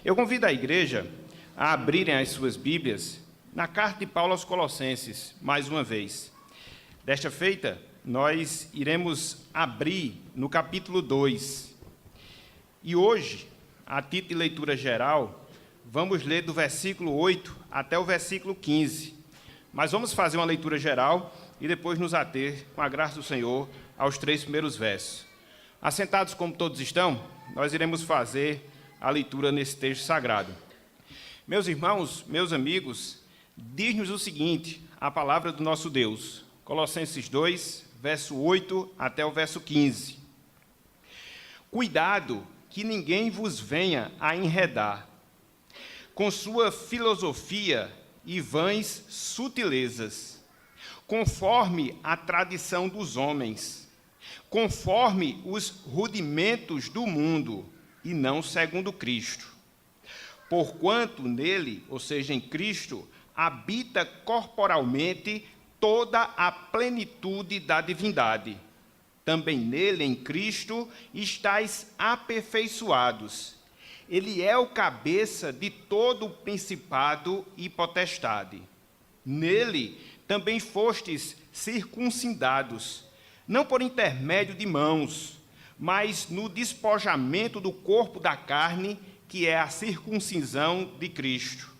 Eu convido a igreja a abrirem as suas Bíblias na carta de Paulo aos Colossenses, mais uma vez. Desta feita, nós iremos abrir no capítulo 2. E hoje, a título de leitura geral, vamos ler do versículo 8 até o versículo 15. Mas vamos fazer uma leitura geral e depois nos ater, com a graça do Senhor, aos 3 primeiros versos. Assentados como todos estão, nós iremos fazer a leitura nesse texto sagrado. Meus irmãos, meus amigos, diz-nos o seguinte, a palavra do nosso Deus, Colossenses 2, verso 8 até o verso 15. Cuidado que ninguém vos venha a enredar com sua filosofia e vãs sutilezas, conforme a tradição dos homens, conforme os rudimentos do mundo, e não segundo Cristo. Porquanto nele, ou seja, em Cristo, habita corporalmente toda a plenitude da divindade. Também nele, em Cristo, estáis aperfeiçoados. Ele é o cabeça de todo o principado e potestade. Nele também fostes circuncidados, não por intermédio de mãos, mas no despojamento do corpo da carne, que é a circuncisão de Cristo,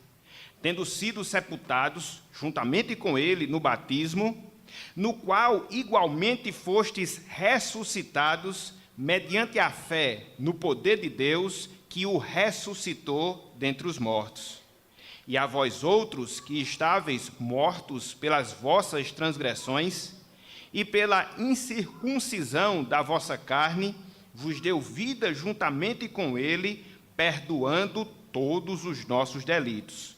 tendo sido sepultados juntamente com ele no batismo, no qual igualmente fostes ressuscitados mediante a fé no poder de Deus, que o ressuscitou dentre os mortos. E a vós outros que estáveis mortos pelas vossas transgressões e pela incircuncisão da vossa carne, vos deu vida juntamente com ele, perdoando todos os nossos delitos,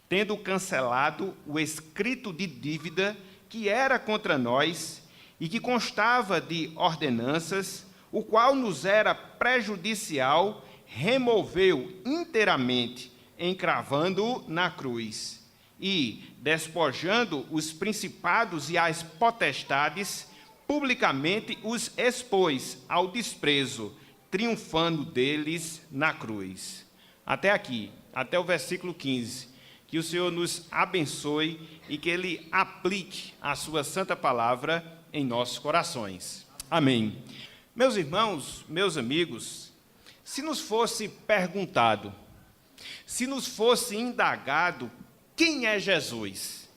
tendo cancelado o escrito de dívida que era contra nós e que constava de ordenanças, o qual nos era prejudicial, removeu inteiramente, encravando-o na cruz, e, despojando os principados e as potestades, publicamente os expôs ao desprezo, triunfando deles na cruz. Até aqui, até o versículo 15. Que o Senhor nos abençoe e que Ele aplique a sua santa palavra em nossos corações. Amém. Meus irmãos, meus amigos, se nos fosse perguntado, se nos fosse indagado quem é Jesus,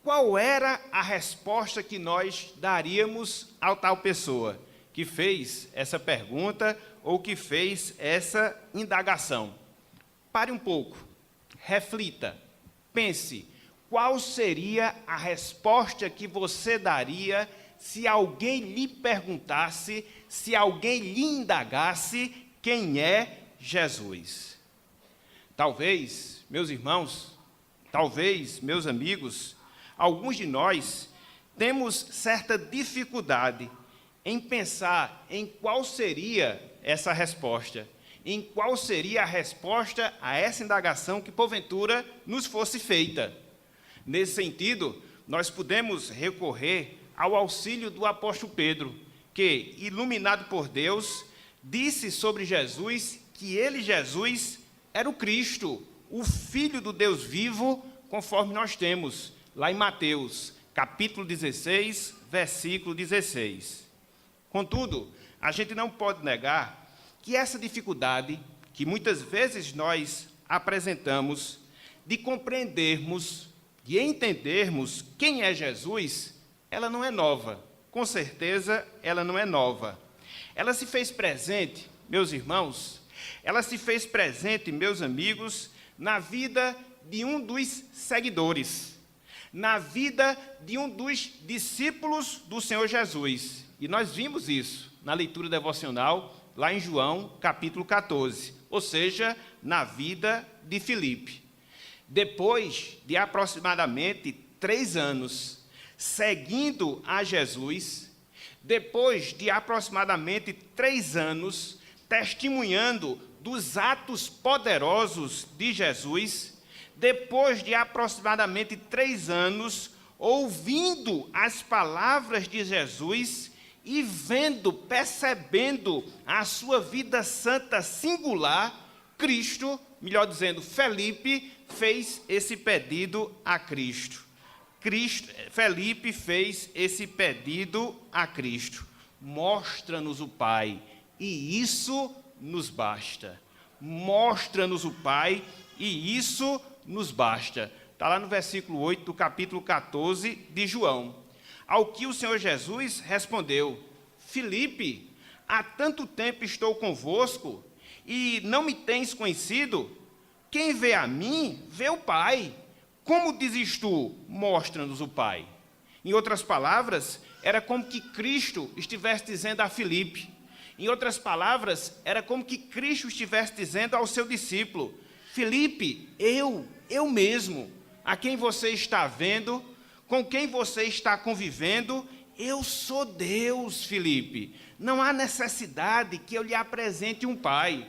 qual era a resposta que nós daríamos a tal pessoa que fez essa pergunta ou que fez essa indagação? Pare um pouco, reflita, pense, qual seria a resposta que você daria se alguém lhe perguntasse, se alguém lhe indagasse quem é Jesus? Talvez, meus irmãos, talvez, meus amigos, alguns de nós temos certa dificuldade em pensar em qual seria essa resposta, em qual seria a resposta a essa indagação que, porventura, nos fosse feita. Nesse sentido, nós podemos recorrer ao auxílio do apóstolo Pedro, que, iluminado por Deus, disse sobre Jesus que ele, Jesus, era o Cristo, o Filho do Deus vivo, conforme nós temos lá em Mateus, capítulo 16, versículo 16. Contudo, a gente não pode negar que essa dificuldade, que muitas vezes nós apresentamos, de compreendermos, de entendermos quem é Jesus, ela não é nova. Com certeza, ela não é nova. Ela se fez presente, meus irmãos, ela se fez presente, meus amigos, na vida de um dos seguidores, na vida de um dos discípulos do Senhor Jesus. E nós vimos isso na leitura devocional, lá em João, capítulo 14, ou seja, na vida de Filipe. Depois de aproximadamente 3 anos seguindo a Jesus, depois de aproximadamente 3 anos testemunhando dos atos poderosos de Jesus, depois de aproximadamente 3 anos ouvindo as palavras de Jesus e vendo, percebendo a sua vida santa singular, Cristo, melhor dizendo, Felipe, fez esse pedido a Cristo. Felipe fez esse pedido a Cristo. Mostra-nos o Pai, e isso nos basta. Mostra-nos o Pai, e isso nos basta. Está lá no versículo 8 do capítulo 14 de João. Ao que o Senhor Jesus respondeu: Felipe, há tanto tempo estou convosco, e não me tens conhecido? Quem vê a mim, vê o Pai. Como dizes tu, mostra-nos o Pai? Em outras palavras, era como que Cristo estivesse dizendo a Felipe. Em outras palavras, era como que Cristo estivesse dizendo ao seu discípulo: Felipe, eu mesmo, a quem você está vendo, com quem você está convivendo, eu sou Deus, Felipe. Não há necessidade que eu lhe apresente um Pai.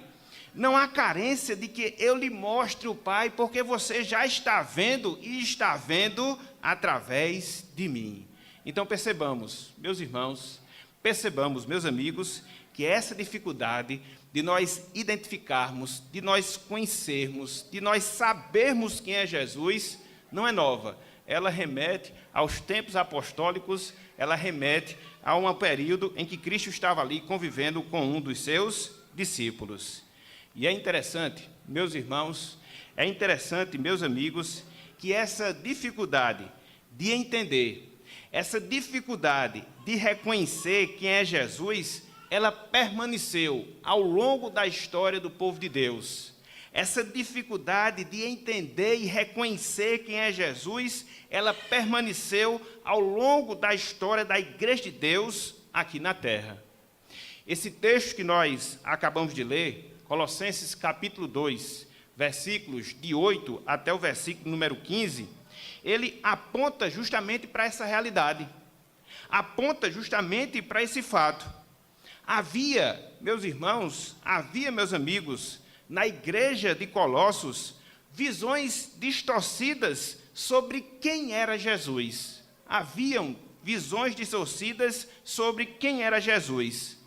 Não há carência de que eu lhe mostre o Pai, porque você já está vendo e está vendo através de mim. Então percebamos, meus irmãos, percebamos, meus amigos, que essa dificuldade de nós identificarmos, de nós conhecermos, de nós sabermos quem é Jesus, não é nova. Ela remete aos tempos apostólicos, ela remete a um período em que Cristo estava ali convivendo com um dos seus discípulos. E é interessante, meus irmãos, é interessante, meus amigos, que essa dificuldade de entender, essa dificuldade de reconhecer quem é Jesus, ela permaneceu ao longo da história do povo de Deus. Essa dificuldade de entender e reconhecer quem é Jesus, ela permaneceu ao longo da história da Igreja de Deus aqui na Terra. Esse texto que nós acabamos de ler, Colossenses capítulo 2, versículos de 8 até o versículo número 15, ele aponta justamente para essa realidade, aponta justamente para esse fato. Havia, meus irmãos, meus amigos, na igreja de Colossos, visões distorcidas sobre quem era Jesus. Haviam visões distorcidas sobre quem era Jesus.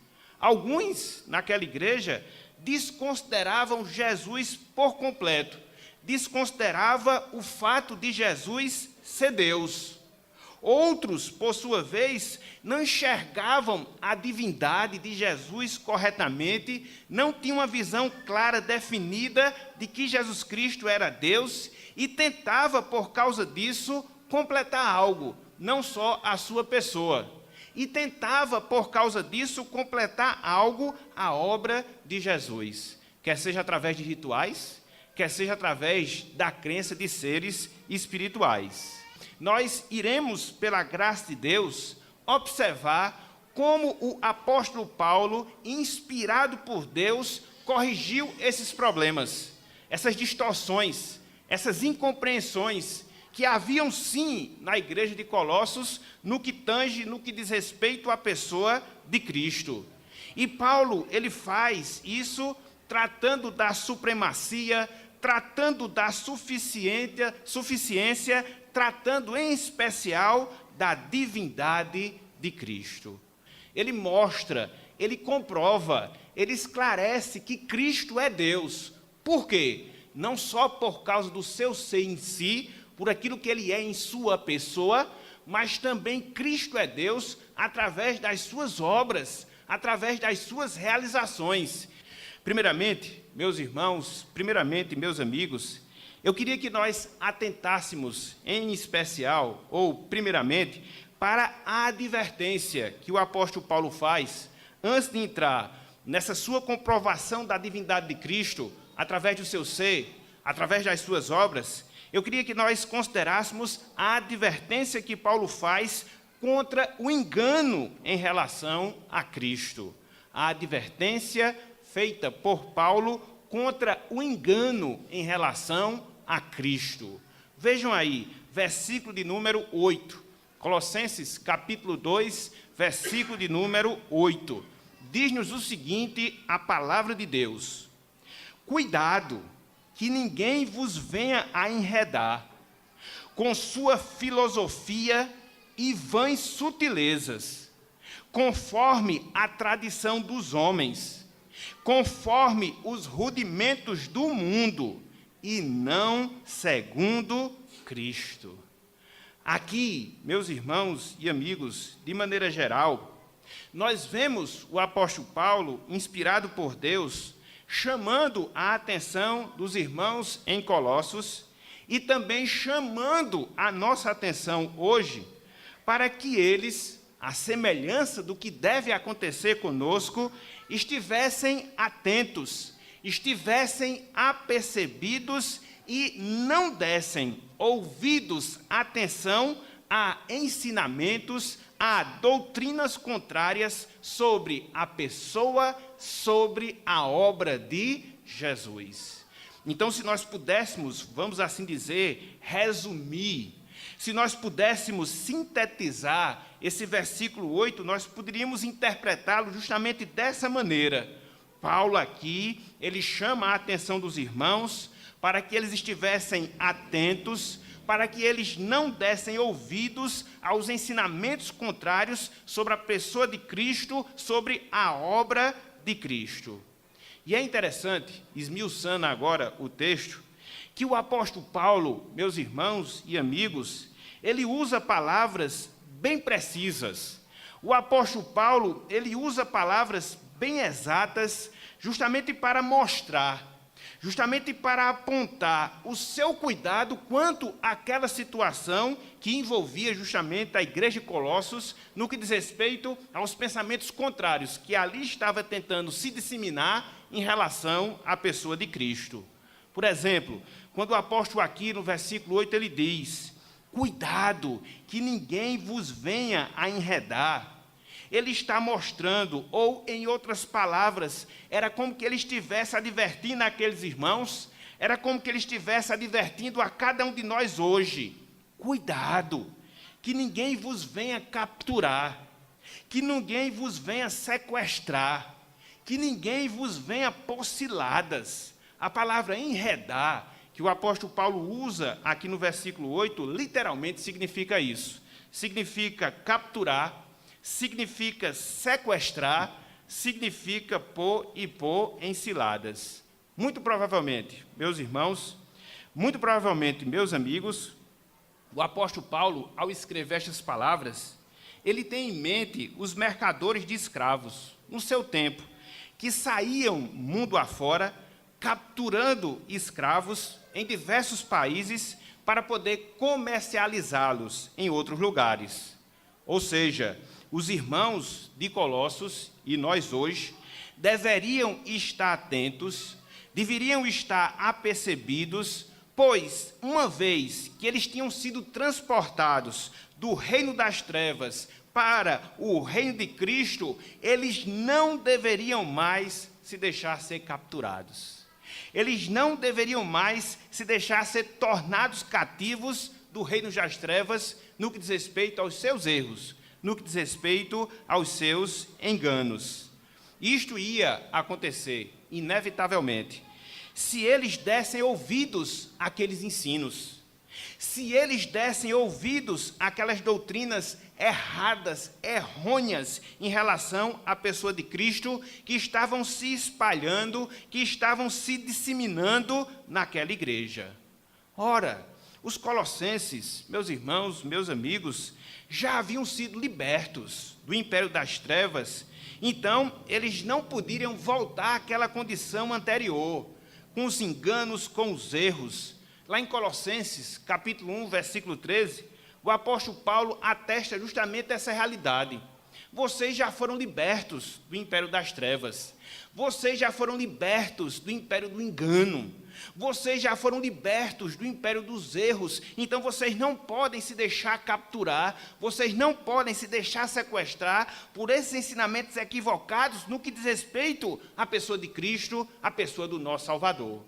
Alguns, naquela igreja, desconsideravam Jesus por completo, desconsiderava o fato de Jesus ser Deus. Outros, por sua vez, não enxergavam a divindade de Jesus corretamente, não tinham uma visão clara, definida de que Jesus Cristo era Deus e tentava, por causa disso, completar algo, não só a sua pessoa. E tentava, por causa disso, completar algo, a obra de Jesus. Quer seja através de rituais, quer seja através da crença de seres espirituais. Nós iremos, pela graça de Deus, observar como o apóstolo Paulo, inspirado por Deus, corrigiu esses problemas, essas distorções, essas incompreensões que haviam sim na igreja de Colossos, no que tange, no que diz respeito à pessoa de Cristo. E Paulo, ele faz isso tratando da supremacia, tratando da suficiência, tratando em especial da divindade de Cristo. Ele mostra, ele comprova, ele esclarece que Cristo é Deus. Por quê? Não só por causa do seu ser em si, por aquilo que ele é em sua pessoa, mas também Cristo é Deus através das suas obras, através das suas realizações. Primeiramente, meus irmãos, meus amigos, eu queria que nós atentássemos, em especial, ou primeiramente, para a advertência que o apóstolo Paulo faz, antes de entrar nessa sua comprovação da divindade de Cristo, através do seu ser, através das suas obras. Eu queria que nós considerássemos a advertência que Paulo faz contra o engano em relação a Cristo. A advertência feita por Paulo contra o engano em relação a Cristo. Vejam aí, versículo de número 8. Colossenses, capítulo 2, versículo de número 8. Diz-nos o seguinte, a palavra de Deus: cuidado, que ninguém vos venha a enredar com sua filosofia e vãs sutilezas, conforme a tradição dos homens, conforme os rudimentos do mundo, e não segundo Cristo. Aqui, meus irmãos e amigos, de maneira geral, nós vemos o apóstolo Paulo, inspirado por Deus, chamando a atenção dos irmãos em Colossos e também chamando a nossa atenção hoje para que eles, à semelhança do que deve acontecer conosco, estivessem atentos, estivessem apercebidos e não dessem ouvidos, atenção a ensinamentos, a doutrinas contrárias sobre a pessoa, sobre a obra de Jesus. Então, se nós pudéssemos, vamos assim dizer, resumir, se nós pudéssemos sintetizar esse versículo 8, nós poderíamos interpretá-lo justamente dessa maneira. Paulo aqui, ele chama a atenção dos irmãos para que eles estivessem atentos, para que eles não dessem ouvidos aos ensinamentos contrários sobre a pessoa de Cristo, sobre a obra de Cristo. E é interessante, esmiuçando agora o texto, que o apóstolo Paulo, meus irmãos e amigos, ele usa palavras bem precisas. O apóstolo Paulo, ele usa palavras bem exatas, justamente para mostrar, justamente para apontar o seu cuidado quanto àquela situação que envolvia justamente a igreja de Colossos no que diz respeito aos pensamentos contrários que ali estava tentando se disseminar em relação à pessoa de Cristo. Por exemplo, quando o apóstolo aqui no versículo 8 ele diz: cuidado que ninguém vos venha a enredar. Ele está mostrando, ou em outras palavras, era como que ele estivesse advertindo aqueles irmãos, era como que ele estivesse advertindo a cada um de nós hoje: cuidado, que ninguém vos venha capturar, que ninguém vos venha sequestrar, que ninguém vos venha pôr ciladas. A palavra enredar, que o apóstolo Paulo usa aqui no versículo 8, literalmente significa isso. Significa capturar, significa sequestrar, significa pôr em ciladas. Muito provavelmente, meus irmãos, muito provavelmente, meus amigos, o apóstolo Paulo, ao escrever estas palavras, ele tem em mente os mercadores de escravos, no seu tempo, que saíam mundo afora, capturando escravos em diversos países para poder comercializá-los em outros lugares. Ou seja, os irmãos de Colossos, e nós hoje, deveriam estar atentos, deveriam estar apercebidos, pois, uma vez que eles tinham sido transportados do reino das trevas para o reino de Cristo, eles não deveriam mais se deixar ser capturados. Eles não deveriam mais se deixar ser tornados cativos do reino das trevas no que diz respeito aos seus erros, no que diz respeito aos seus enganos. Isto ia acontecer, inevitavelmente, se eles dessem ouvidos àqueles ensinos, se eles dessem ouvidos àquelas doutrinas erradas, errôneas, em relação à pessoa de Cristo, que estavam se espalhando, que estavam se disseminando naquela igreja. Ora, os colossenses, meus irmãos, meus amigos, já haviam sido libertos do império das trevas, então eles não poderiam voltar àquela condição anterior, com os enganos, com os erros. Lá em Colossenses, capítulo 1, versículo 13, o apóstolo Paulo atesta justamente essa realidade. Vocês já foram libertos do império das trevas, vocês já foram libertos do império do engano, vocês já foram libertos do império dos erros, então vocês não podem se deixar capturar, vocês não podem se deixar sequestrar por esses ensinamentos equivocados no que diz respeito à pessoa de Cristo, à pessoa do nosso Salvador.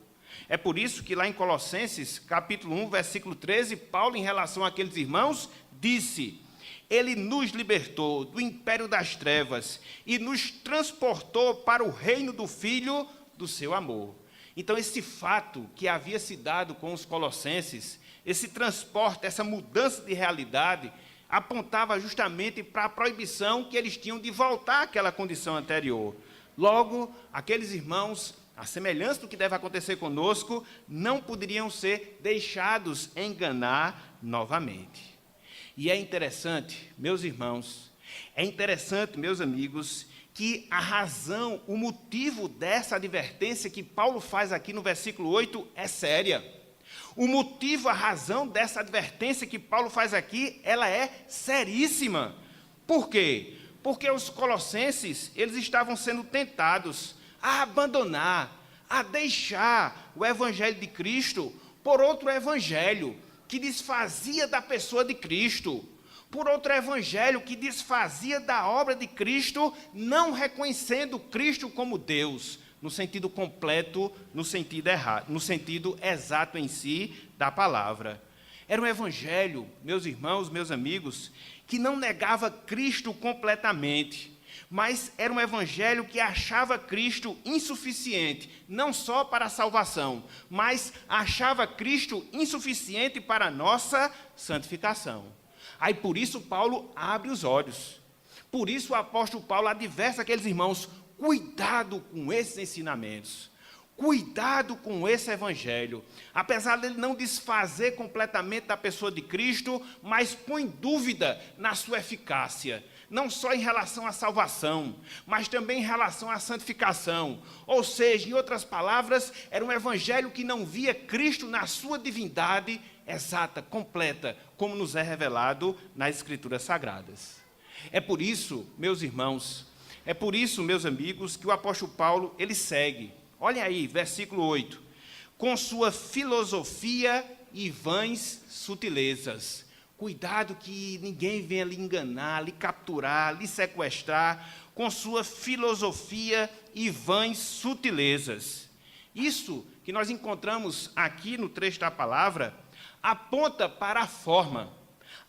É por isso que lá em Colossenses, capítulo 1, versículo 13, Paulo, em relação àqueles irmãos, disse: Ele nos libertou do império das trevas e nos transportou para o reino do Filho do seu amor. Então, esse fato que havia se dado com os colossenses, esse transporte, essa mudança de realidade, apontava justamente para a proibição que eles tinham de voltar àquela condição anterior. Logo, aqueles irmãos, à semelhança do que deve acontecer conosco, não poderiam ser deixados enganar novamente. E é interessante, meus irmãos, é interessante, meus amigos, que a razão, o motivo dessa advertência que Paulo faz aqui no versículo 8 é séria. O motivo, a razão dessa advertência que Paulo faz aqui, ela é seríssima. Por quê? Porque os colossenses, eles estavam sendo tentados a abandonar, a deixar o evangelho de Cristo por outro evangelho que desfazia da pessoa de Cristo, por outro evangelho que desfazia da obra de Cristo, não reconhecendo Cristo como Deus, no sentido completo, no sentido errado, no sentido exato em si da palavra. Era um evangelho, meus irmãos, meus amigos, que não negava Cristo completamente, mas era um evangelho que achava Cristo insuficiente, não só para a salvação, mas achava Cristo insuficiente para a nossa santificação. Aí por isso Paulo abre os olhos. Por isso o apóstolo Paulo adverte aqueles irmãos: cuidado com esses ensinamentos. Cuidado com esse evangelho. Apesar dele não desfazer completamente da pessoa de Cristo, mas põe dúvida na sua eficácia. Não só em relação à salvação, mas também em relação à santificação. Ou seja, em outras palavras, era um evangelho que não via Cristo na sua divindade exata, completa, como nos é revelado nas Escrituras Sagradas. É por isso, meus irmãos, é por isso, meus amigos, que o apóstolo Paulo, ele segue. Olhem aí, versículo 8. Com sua filosofia e vãs sutilezas. Cuidado que ninguém venha lhe enganar, lhe capturar, lhe sequestrar, com sua filosofia e vãs sutilezas. Isso que nós encontramos aqui no trecho da palavra, aponta para a forma,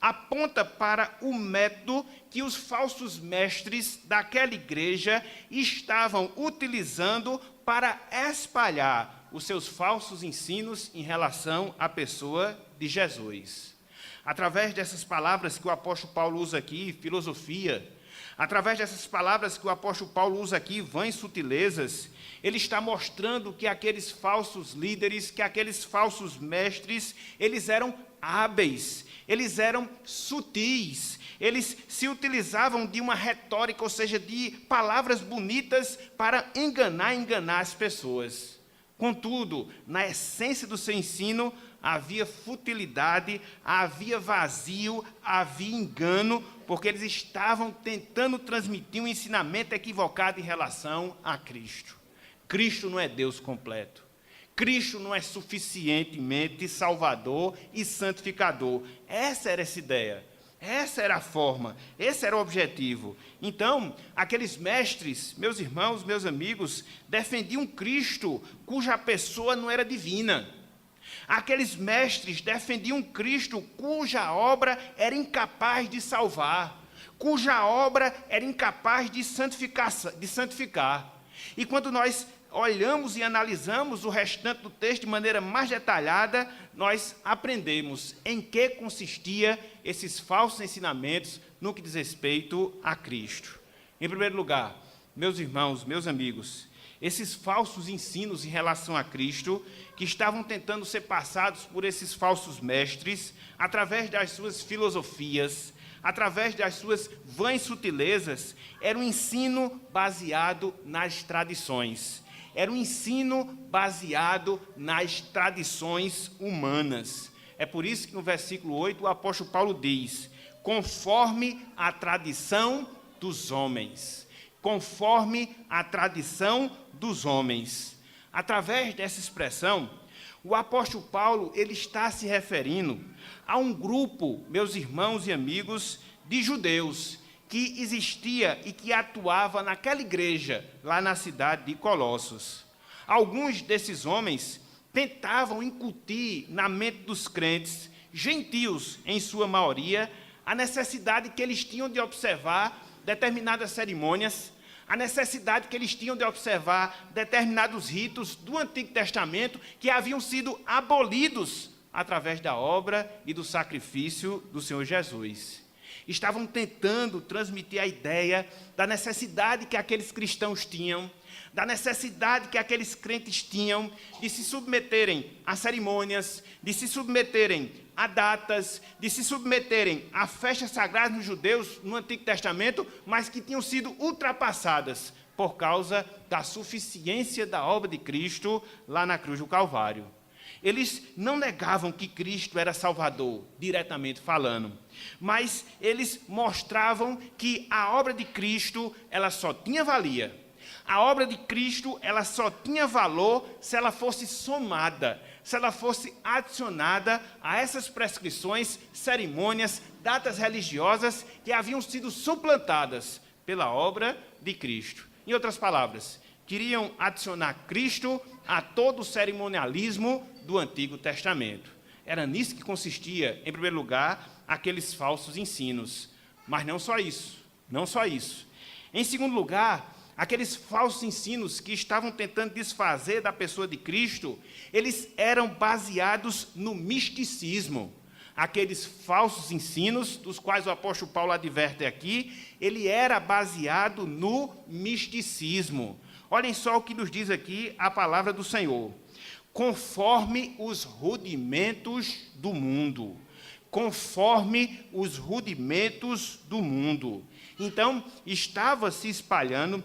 aponta para o método que os falsos mestres daquela igreja estavam utilizando para espalhar os seus falsos ensinos em relação à pessoa de Jesus. Através dessas palavras que o apóstolo Paulo usa aqui, filosofia, através dessas palavras que o apóstolo Paulo usa aqui, vãs sutilezas, ele está mostrando que aqueles falsos líderes, que aqueles falsos mestres, eles eram hábeis, eles eram sutis, eles se utilizavam de uma retórica, ou seja, de palavras bonitas para enganar as pessoas. Contudo, na essência do seu ensino, havia futilidade, havia vazio, havia engano, porque eles estavam tentando transmitir um ensinamento equivocado em relação a Cristo. Cristo não é Deus completo. Cristo não é suficientemente salvador e santificador. Essa era essa ideia. Essa era a forma, esse era o objetivo. Então, aqueles mestres, meus irmãos, meus amigos, defendiam Cristo cuja pessoa não era divina. Aqueles mestres defendiam Cristo cuja obra era incapaz de salvar, cuja obra era incapaz de santificar. E quando nós olhamos e analisamos o restante do texto de maneira mais detalhada, nós aprendemos em que consistia esses falsos ensinamentos no que diz respeito a Cristo. Em primeiro lugar, meus irmãos, meus amigos, esses falsos ensinos em relação a Cristo, que estavam tentando ser passados por esses falsos mestres, através das suas filosofias, através das suas vãs sutilezas, era um ensino baseado nas tradições. Era um ensino baseado nas tradições humanas. É por isso que no versículo 8 o apóstolo Paulo diz: conforme a tradição dos homens. Conforme a tradição dos homens. Através dessa expressão, o apóstolo Paulo ele está se referindo a um grupo, meus irmãos e amigos, de judeus, que existia e que atuava naquela igreja, lá na cidade de Colossos. Alguns desses homens tentavam incutir na mente dos crentes, gentios em sua maioria, a necessidade que eles tinham de observar determinadas cerimônias, a necessidade que eles tinham de observar determinados ritos do Antigo Testamento que haviam sido abolidos através da obra e do sacrifício do Senhor Jesus. Estavam tentando transmitir a ideia da necessidade que aqueles cristãos tinham da necessidade que aqueles crentes tinham de se submeterem a cerimônias, de se submeterem a datas, de se submeterem a festas sagradas dos judeus no Antigo Testamento, mas que tinham sido ultrapassadas por causa da suficiência da obra de Cristo lá na cruz do Calvário. Eles não negavam que Cristo era Salvador, diretamente falando, mas eles mostravam que a obra de Cristo ela só tinha valia. A obra de Cristo ela só tinha valor se ela fosse somada, se ela fosse adicionada a essas prescrições, cerimônias, datas religiosas que haviam sido suplantadas pela obra de Cristo. Em outras palavras, queriam adicionar Cristo a todo o cerimonialismo do Antigo Testamento. Era nisso que consistia, em primeiro lugar, aqueles falsos ensinos. Mas não só isso, não só isso. Em segundo lugar, aqueles falsos ensinos que estavam tentando desfazer da pessoa de Cristo, eles eram baseados no misticismo. Aqueles falsos ensinos, dos quais o apóstolo Paulo adverte aqui, ele era baseado no misticismo. Olhem só o que nos diz aqui a palavra do Senhor. Conforme os rudimentos do mundo. Conforme os rudimentos do mundo. Então, estava se espalhando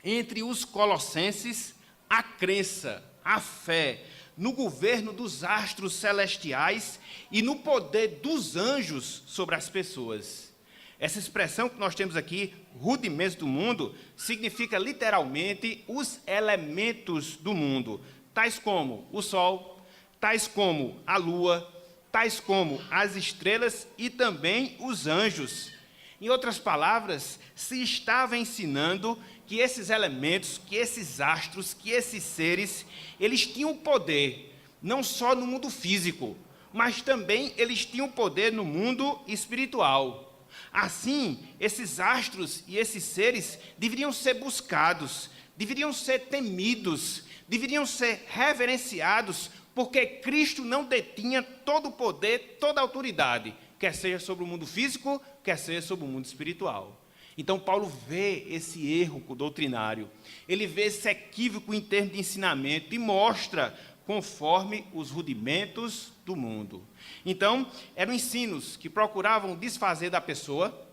entre os colossenses a crença, a fé, no governo dos astros celestiais e no poder dos anjos sobre as pessoas. Essa expressão que nós temos aqui, rudimentos do mundo, significa literalmente os elementos do mundo, tais como o sol, tais como a lua, tais como as estrelas e também os anjos. Em outras palavras, se estava ensinando que esses elementos, que esses astros, que esses seres, eles tinham poder, não só no mundo físico, mas também eles tinham poder no mundo espiritual. Assim, esses astros e esses seres deveriam ser buscados, deveriam ser temidos, deveriam ser reverenciados, porque Cristo não detinha todo o poder, toda a autoridade, quer seja sobre o mundo físico, quer seja sobre o mundo espiritual. Então, Paulo vê esse erro doutrinário, ele vê esse equívoco em termos de ensinamento e mostra conforme os rudimentos do mundo. Então, eram ensinos que procuravam desfazer da pessoa,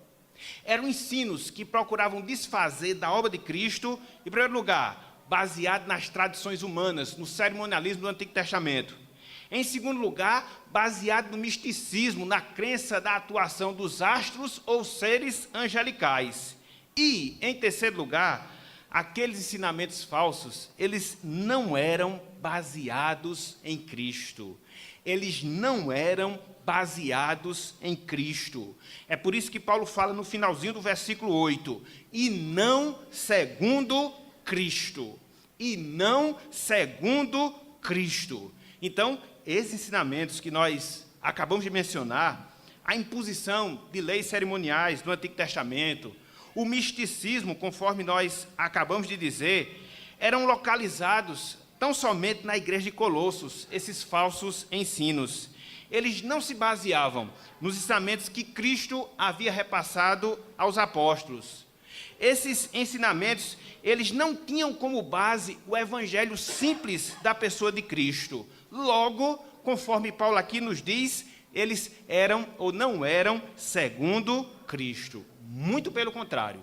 eram ensinos que procuravam desfazer da obra de Cristo, em primeiro lugar, baseado nas tradições humanas, no cerimonialismo do Antigo Testamento. Em segundo lugar, baseado no misticismo, na crença da atuação dos astros ou seres angelicais. E, em terceiro lugar, aqueles ensinamentos falsos, eles não eram baseados em Cristo. Eles não eram baseados em Cristo. É por isso que Paulo fala no finalzinho do versículo 8, e não segundo Cristo. E não segundo Cristo. Então, esses ensinamentos que nós acabamos de mencionar, a imposição de leis cerimoniais do Antigo Testamento, o misticismo, conforme nós acabamos de dizer, eram localizados tão somente na igreja de Colossos, esses falsos ensinos. Eles não se baseavam nos ensinamentos que Cristo havia repassado aos apóstolos. Esses ensinamentos, eles não tinham como base o evangelho simples da pessoa de Cristo. Logo, conforme Paulo aqui nos diz, eles eram ou não eram segundo Cristo. Muito pelo contrário,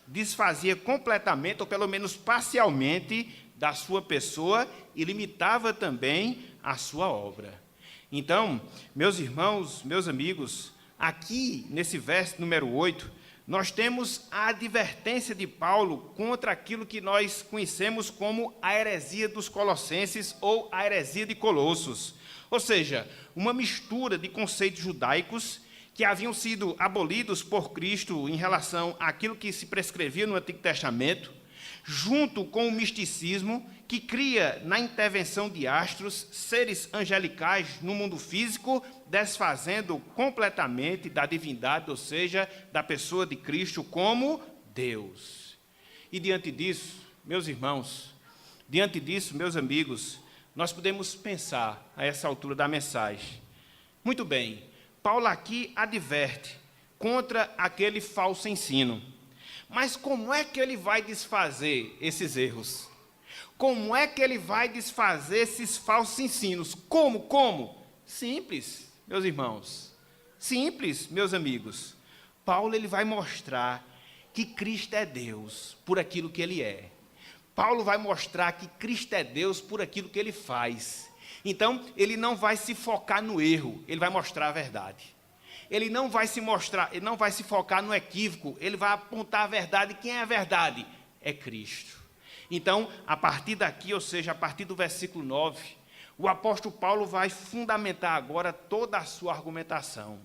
desfazia completamente, ou pelo menos parcialmente, da sua pessoa e limitava também a sua obra. Então, meus irmãos, meus amigos, aqui nesse verso número 8, nós temos a advertência de Paulo contra aquilo que nós conhecemos como a heresia dos Colossenses ou a heresia de Colossos. Ou seja, uma mistura de conceitos judaicos que haviam sido abolidos por Cristo em relação àquilo que se prescrevia no Antigo Testamento, junto com o misticismo que cria na intervenção de astros, seres angelicais no mundo físico, desfazendo completamente da divindade, ou seja, da pessoa de Cristo como Deus. E diante disso, meus irmãos, diante disso, meus amigos, nós podemos pensar a essa altura da mensagem. Muito bem, Paulo aqui adverte contra aquele falso ensino. Mas como é que ele vai desfazer esses erros? Como é que ele vai desfazer esses falsos ensinos? Como? Simples, meus irmãos. Simples, meus amigos. Paulo ele vai mostrar que Cristo é Deus por aquilo que ele é. Paulo vai mostrar que Cristo é Deus por aquilo que ele faz. Então, ele não vai se focar no erro, ele vai mostrar a verdade. Ele não vai se focar no equívoco, ele vai apontar a verdade. Quem é a verdade? É Cristo. Então, a partir daqui, ou seja, a partir do versículo 9, o apóstolo Paulo vai fundamentar agora toda a sua argumentação,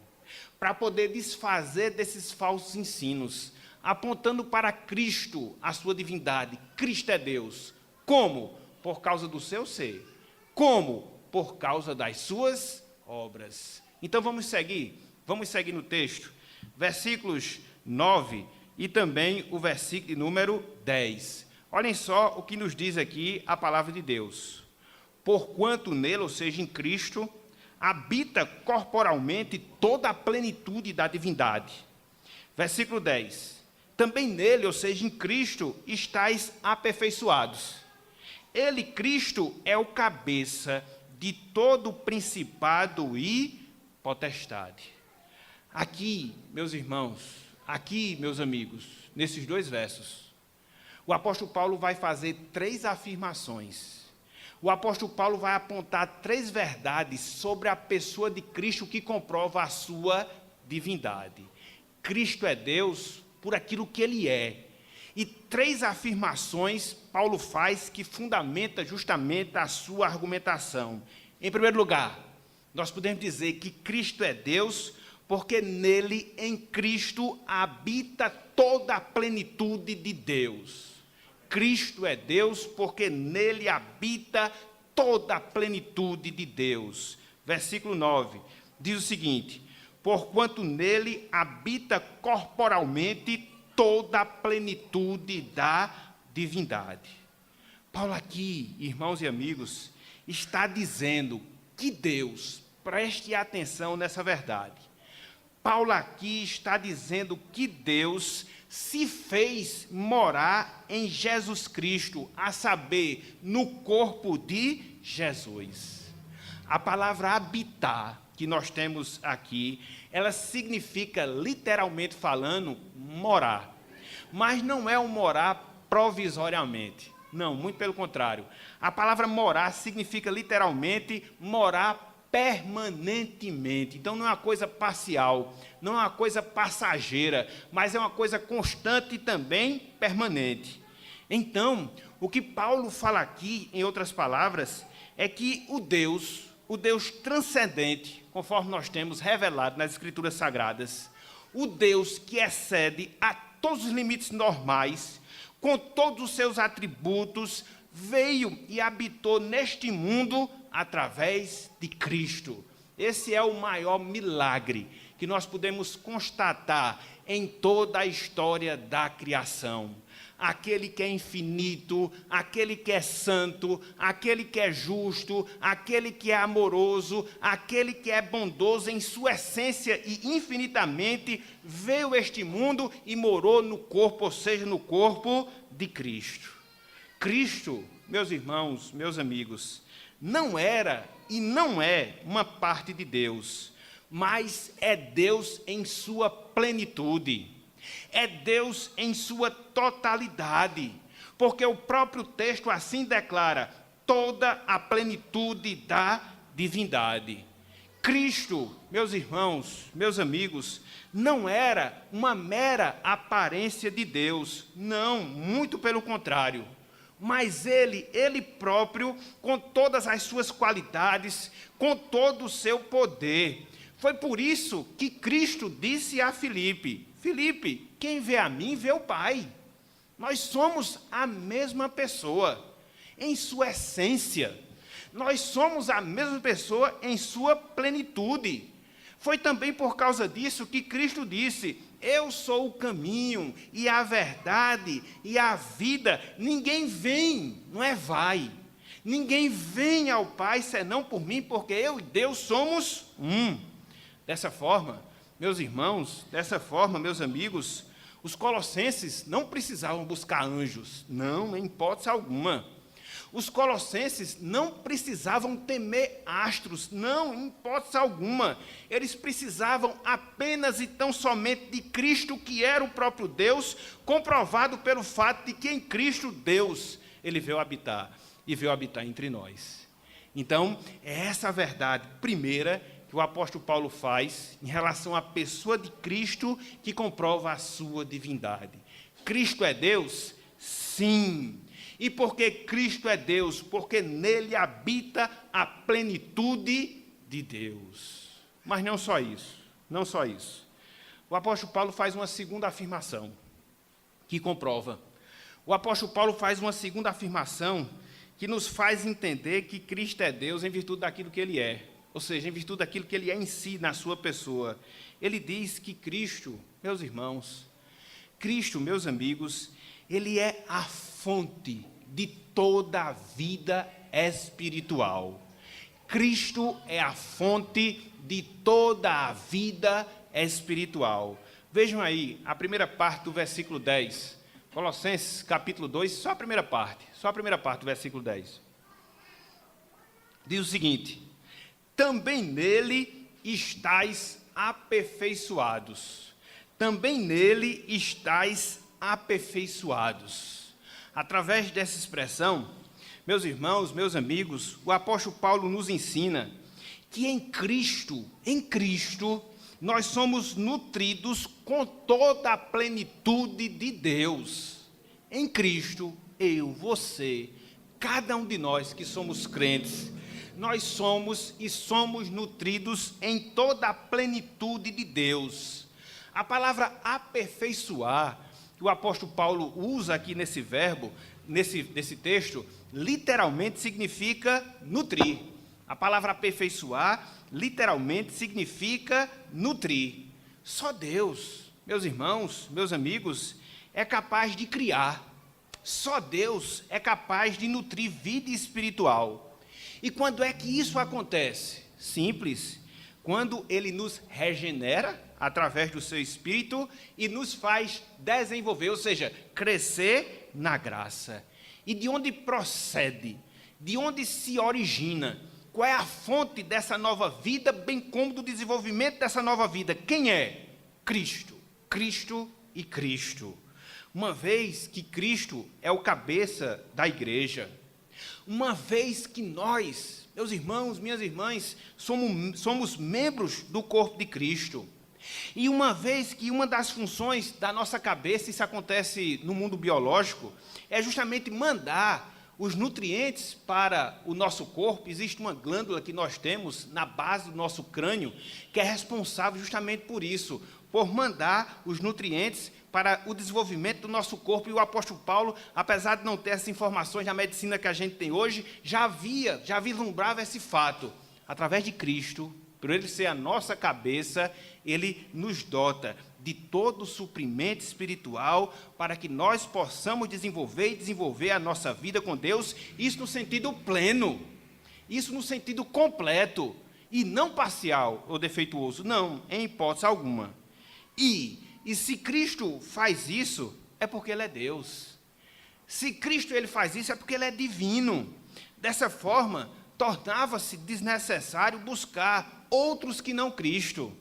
para poder desfazer desses falsos ensinos, apontando para Cristo, a sua divindade. Cristo é Deus. Como? Por causa do seu ser. Como? Por causa das suas obras. Então, vamos seguir no texto, versículos 9 e também o versículo número 10. Olhem só o que nos diz aqui a palavra de Deus. Porquanto nele, ou seja, em Cristo, habita corporalmente toda a plenitude da divindade. Versículo 10. Também nele, ou seja, em Cristo, estáis aperfeiçoados. Ele, Cristo, é o cabeça de todo principado e potestade. Aqui, meus irmãos, aqui, meus amigos, nesses dois versos, o apóstolo Paulo vai fazer 3 afirmações. O apóstolo Paulo vai apontar 3 verdades sobre a pessoa de Cristo que comprova a sua divindade. Cristo é Deus por aquilo que ele é. E 3 afirmações Paulo faz que fundamenta justamente a sua argumentação. Em primeiro lugar, nós podemos dizer que Cristo é Deus porque nele, em Cristo, habita toda a plenitude de Deus. Cristo é Deus porque nele habita toda a plenitude de Deus. Versículo 9, diz o seguinte: porquanto nele habita corporalmente toda a plenitude da divindade. Paulo aqui, irmãos e amigos, está dizendo que Deus, preste atenção nessa verdade, Paulo aqui está dizendo que Deus se fez morar em Jesus Cristo, a saber, no corpo de Jesus. A palavra habitar que nós temos aqui, ela significa, literalmente falando, morar. Mas não é um morar provisoriamente. Não, muito pelo contrário. A palavra morar significa, literalmente, morar permanentemente. Então não é uma coisa parcial, não é uma coisa passageira, mas é uma coisa constante e também permanente. Então, o que Paulo fala aqui, em outras palavras, é que o Deus transcendente, conforme nós temos revelado nas Escrituras Sagradas, o Deus que excede a todos os limites normais, com todos os seus atributos, veio e habitou neste mundo através de Cristo. Esse é o maior milagre que nós podemos constatar em toda a história da criação. Aquele que é infinito, aquele que é santo, aquele que é justo, aquele que é amoroso, aquele que é bondoso em sua essência e infinitamente, veio a este mundo e morou no corpo, ou seja, no corpo de Cristo. Cristo, meus irmãos, meus amigos, não era e não é uma parte de Deus, mas é Deus em sua plenitude, é Deus em sua totalidade, porque o próprio texto assim declara, toda a plenitude da divindade. Cristo, meus irmãos, meus amigos, não era uma mera aparência de Deus, não, muito pelo contrário. Mas ele próprio, com todas as suas qualidades, com todo o seu poder. Foi por isso que Cristo disse a Filipe, Filipe, quem vê a mim, vê o Pai. Nós somos a mesma pessoa, em sua essência. Nós somos a mesma pessoa em sua plenitude. Foi também por causa disso que Cristo disse, eu sou o caminho e a verdade e a vida. Ninguém vem, não é vai. Ninguém vem ao Pai senão por mim, porque eu e Deus somos um. Dessa forma, meus irmãos, dessa forma, meus amigos, Os colossenses não precisavam buscar anjos, não, em hipótese alguma. Os colossenses não precisavam temer astros, não, em hipótese alguma. Eles precisavam apenas e tão somente de Cristo, que era o próprio Deus, comprovado pelo fato de que em Cristo, Deus, ele veio habitar, e veio habitar entre nós. Então, é essa a verdade primeira que o apóstolo Paulo faz em relação à pessoa de Cristo, que comprova a sua divindade. Cristo é Deus? Sim. E por que Cristo é Deus? Porque nele habita a plenitude de Deus. Mas não só isso, não só isso. O apóstolo Paulo faz uma segunda afirmação, que comprova. O apóstolo Paulo faz uma segunda afirmação, que nos faz entender que Cristo é Deus em virtude daquilo que ele é. Ou seja, em virtude daquilo que ele é em si, na sua pessoa. Ele diz que Cristo, meus irmãos, Cristo, meus amigos, ele é a fonte de toda a vida espiritual. Cristo é a fonte de toda a vida espiritual. Vejam aí, a primeira parte do versículo 10. Colossenses, capítulo 2, só a primeira parte do versículo 10. Diz o seguinte: também nele estáis aperfeiçoados. Também nele estáis aperfeiçoados. Através dessa expressão, meus irmãos, meus amigos, o apóstolo Paulo nos ensina que em Cristo, nós somos nutridos com toda a plenitude de Deus. Em Cristo, eu, você, cada um de nós que somos crentes, nós somos nutridos em toda a plenitude de Deus. A palavra aperfeiçoar, que o apóstolo Paulo usa aqui nesse verbo, nesse texto, literalmente significa nutrir. A palavra aperfeiçoar, literalmente, significa nutrir. Só Deus, meus irmãos, meus amigos, é capaz de criar. Só Deus é capaz de nutrir vida espiritual. E quando é que isso acontece? Simples. Quando Ele nos regenera, através do seu Espírito, e nos faz desenvolver, ou seja, crescer na graça. E de onde procede? De onde se origina? Qual é a fonte dessa nova vida, bem como do desenvolvimento dessa nova vida? Quem é? Cristo. Cristo e Cristo. Uma vez que Cristo é o cabeça da igreja, uma vez que nós, meus irmãos, minhas irmãs, somos membros do corpo de Cristo, e uma vez que uma das funções da nossa cabeça, isso acontece no mundo biológico, é justamente mandar os nutrientes para o nosso corpo. Existe uma glândula que nós temos na base do nosso crânio, que é responsável justamente por isso, por mandar os nutrientes para o desenvolvimento do nosso corpo. E o apóstolo Paulo, apesar de não ter essas informações da medicina que a gente tem hoje, já vislumbrava esse fato. Através de Cristo, por ele ser a nossa cabeça, ele nos dota de todo o suprimento espiritual para que nós possamos desenvolver a nossa vida com Deus, isso no sentido pleno, isso no sentido completo, e não parcial ou defeituoso, não, em hipótese alguma. E se Cristo faz isso, é porque Ele é Deus. Se Cristo ele faz isso, é porque Ele é divino. Dessa forma, tornava-se desnecessário buscar outros que não Cristo.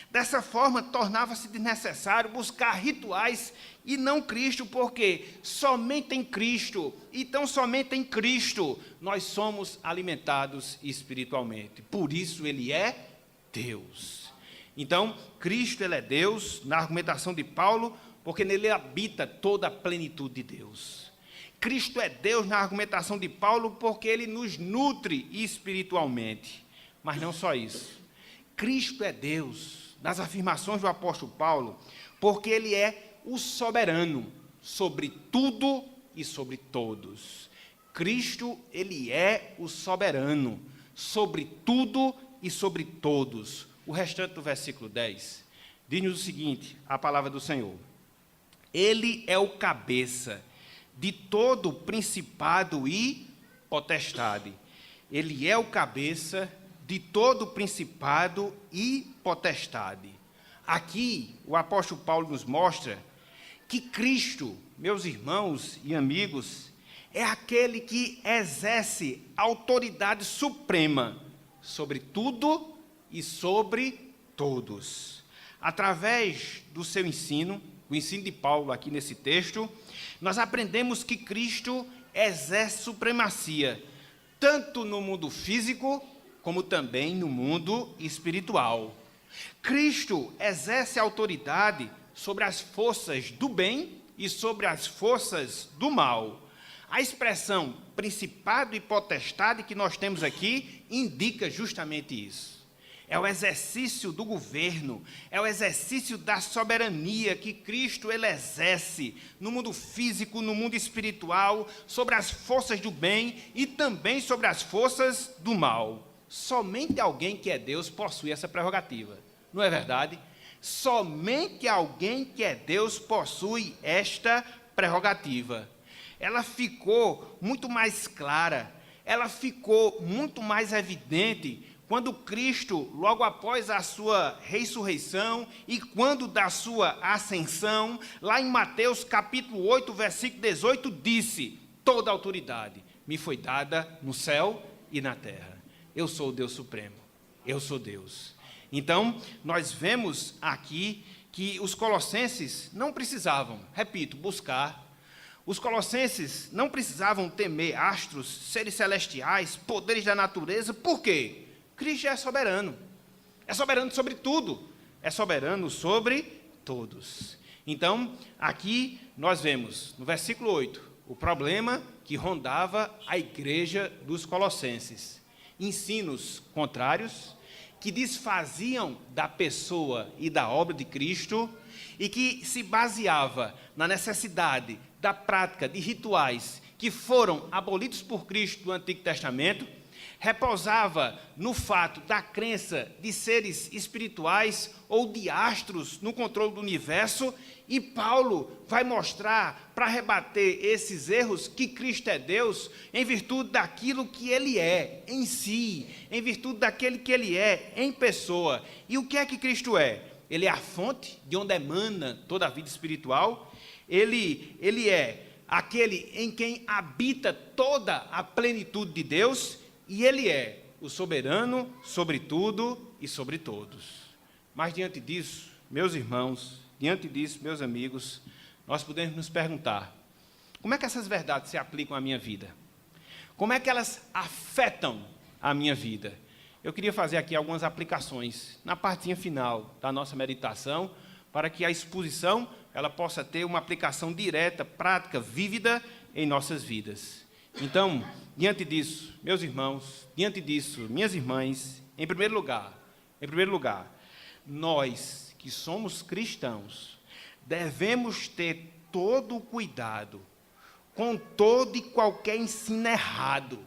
Dessa forma, tornava-se desnecessário buscar rituais e não Cristo, porque somente em Cristo, e tão somente em Cristo, nós somos alimentados espiritualmente. Por isso, Ele é Deus. Então, Cristo ele é Deus, na argumentação de Paulo, porque nele habita toda a plenitude de Deus. Cristo é Deus, na argumentação de Paulo, porque Ele nos nutre espiritualmente. Mas não só isso. Cristo é Deus, nas afirmações do apóstolo Paulo, porque Ele é o soberano sobre tudo e sobre todos. Cristo, Ele é o soberano sobre tudo e sobre todos. O restante do versículo 10 diz-nos o seguinte, a palavra do Senhor: Ele é o cabeça de todo principado e potestade. Ele é o cabeça de todo principado e potestade. Aqui, o apóstolo Paulo nos mostra que Cristo, meus irmãos e amigos, é aquele que exerce autoridade suprema sobre tudo e sobre todos. Através do seu ensino, o ensino de Paulo aqui nesse texto, nós aprendemos que Cristo exerce supremacia, tanto no mundo físico, como também no mundo espiritual. Cristo exerce autoridade sobre as forças do bem e sobre as forças do mal. A expressão principado e potestade que nós temos aqui indica justamente isso. É o exercício do governo, é o exercício da soberania que Cristo ele exerce no mundo físico, no mundo espiritual, sobre as forças do bem e também sobre as forças do mal. Somente alguém que é Deus possui essa prerrogativa, não é verdade? Somente alguém que é Deus possui esta prerrogativa. Ela ficou muito mais clara, ela ficou muito mais evidente quando Cristo, logo após a sua ressurreição e quando da sua ascensão, lá em Mateus capítulo 8, versículo 18, disse: toda autoridade me foi dada no céu e na terra. Eu sou o Deus Supremo, eu sou Deus. Então, nós vemos aqui que os colossenses não precisavam, repito, buscar. Os colossenses não precisavam temer astros, seres celestiais, poderes da natureza. Por quê? Cristo é soberano sobre tudo, é soberano sobre todos. Então, aqui nós vemos, no versículo 8, o problema que rondava a igreja dos colossenses. Ensinos contrários, que desfaziam da pessoa e da obra de Cristo e que se baseava na necessidade da prática de rituais que foram abolidos por Cristo do Antigo Testamento, repousava no fato da crença de seres espirituais ou de astros no controle do universo, e Paulo vai mostrar, para rebater esses erros, que Cristo é Deus em virtude daquilo que Ele é em si, em virtude daquele que Ele é em pessoa. E o que é que Cristo é? Ele é a fonte de onde emana toda a vida espiritual, ele é aquele em quem habita toda a plenitude de Deus, e Ele é o soberano sobre tudo e sobre todos. Mas diante disso, meus irmãos, diante disso, meus amigos, nós podemos nos perguntar: como é que essas verdades se aplicam à minha vida? Como é que elas afetam a minha vida? Eu queria fazer aqui algumas aplicações na partinha final da nossa meditação, para que a exposição ela possa ter uma aplicação direta, prática, vívida em nossas vidas. Então, diante disso, meus irmãos, diante disso, minhas irmãs, em primeiro lugar, nós que somos cristãos, devemos ter todo o cuidado com todo e qualquer ensino errado,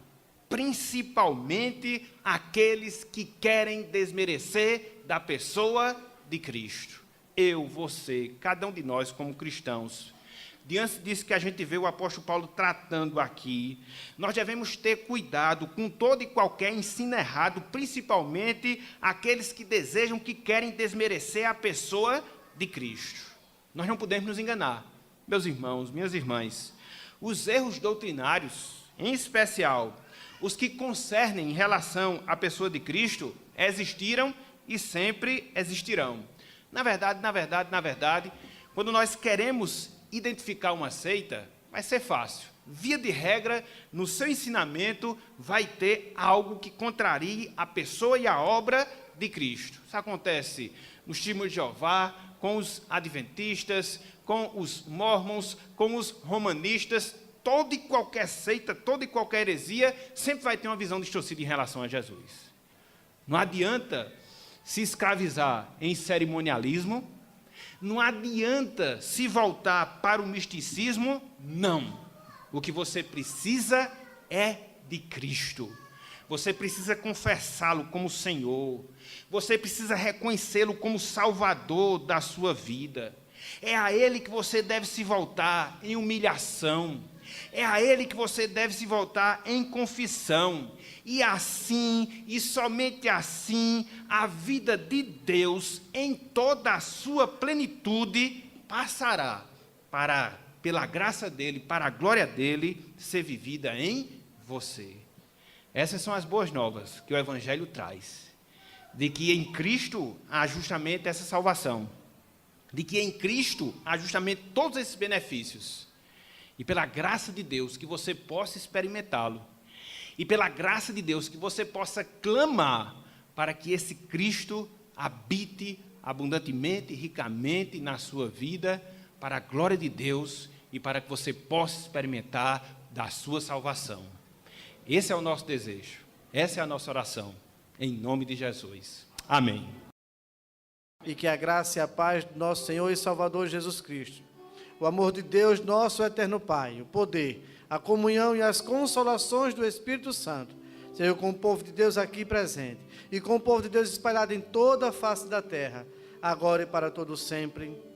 principalmente aqueles que querem desmerecer da pessoa de Cristo. Eu, você, cada um de nós como cristãos, diante disso que a gente vê o apóstolo Paulo tratando aqui, nós devemos ter cuidado com todo e qualquer ensino errado, principalmente aqueles que desejam, que querem desmerecer a pessoa de Cristo. Nós não podemos nos enganar, meus irmãos, minhas irmãs. Os erros doutrinários, em especial os que concernem em relação à pessoa de Cristo, existiram e sempre existirão. Na verdade, quando nós queremos identificar uma seita, vai ser fácil. Via de regra, no seu ensinamento, vai ter algo que contrarie a pessoa e a obra de Cristo. Isso acontece no Testemunho de Jeová, com os adventistas, com os mormons, com os romanistas. Toda e qualquer seita, toda e qualquer heresia, sempre vai ter uma visão distorcida em relação a Jesus. Não adianta se escravizar em cerimonialismo, não adianta se voltar para o misticismo, não. O que você precisa é de Cristo. Você precisa confessá-lo como Senhor. Você precisa reconhecê-lo como Salvador da sua vida. É a Ele que você deve se voltar em humilhação. É a Ele que você deve se voltar em confissão. E assim, e somente assim, a vida de Deus, em toda a sua plenitude, passará pela graça dele, para a glória dele, ser vivida em você. Essas são as boas novas que o Evangelho traz. De que em Cristo há justamente essa salvação. De que em Cristo há justamente todos esses benefícios. E pela graça de Deus que você possa experimentá-lo. E pela graça de Deus que você possa clamar para que esse Cristo habite abundantemente, ricamente na sua vida, para a glória de Deus e para que você possa experimentar da sua salvação. Esse é o nosso desejo, essa é a nossa oração, em nome de Jesus. Amém. E que a graça e a paz do nosso Senhor e Salvador Jesus Cristo, o amor de Deus, nosso eterno Pai, o poder, a comunhão e as consolações do Espírito Santo, seja com o povo de Deus aqui presente e com o povo de Deus espalhado em toda a face da terra, agora e para todo sempre.